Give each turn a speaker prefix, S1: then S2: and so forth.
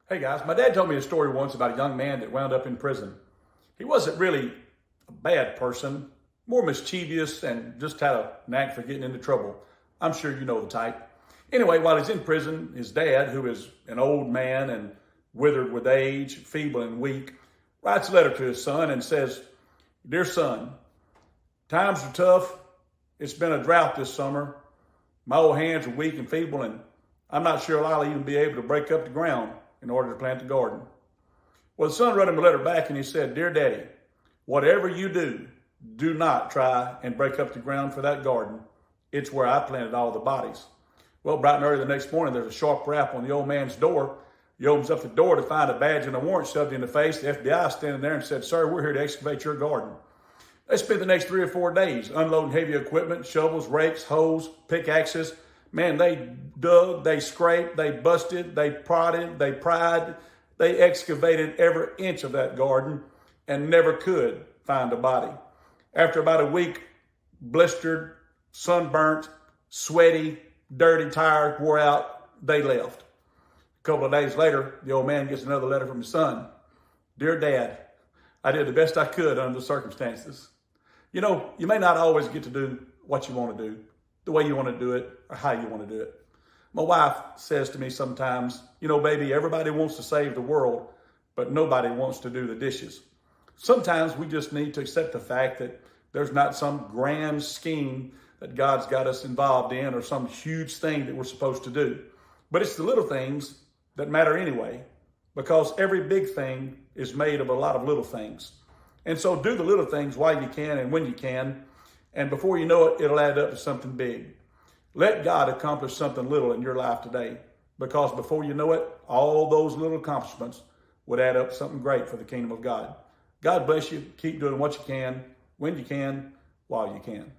S1: Hey guys, my dad told me a story once about a young man that wound up in prison. He wasn't really a bad person, more mischievous and just had a knack for getting into trouble. I'm sure you know the type. Anyway, while he's in prison, his dad, who is an old man and withered with age, feeble and weak, writes a letter to his son and says, "Dear son, times are tough. It's been a drought this summer. My old hands are weak and feeble, and I'm not sure I'll even be able to break up the ground in order to plant the garden." Well, the son wrote him a letter back and he said, "Dear Daddy, whatever you do, do not try and break up the ground for that garden. It's where I planted all the bodies." Well, bright and early the next morning, there's a sharp rap on the old man's door. He opens up the door to find a badge and a warrant shoved in the face. The FBI standing there and said, "Sir, we're here to excavate your garden." They spent the next 3 or 4 days unloading heavy equipment, shovels, rakes, hoes, pickaxes. Man, they dug, they scraped, they busted, they prodded, they pried. They excavated every inch of that garden and never could find a body. After about a week, blistered, sunburnt, sweaty, dirty, tired, wore out, they left. A couple of days later, the old man gets another letter from his son. "Dear Dad, I did the best I could under the circumstances." You know, you may not always get to do what you want to do, the way you want to do it, or how you want to do it. My wife says to me sometimes, "Baby, everybody wants to save the world, but nobody wants to do the dishes." Sometimes we just need to accept the fact that there's not some grand scheme that God's got us involved in or some huge thing that we're supposed to do. But it's the little things that matter anyway, because every big thing is made of a lot of little things. And so do the little things while you can and when you can, and before you know it, it'll add up to something big. Let God accomplish something little in your life today, because before you know it, all those little accomplishments would add up to something great for the kingdom of God. God bless you. Keep doing what you can, when you can, while you can.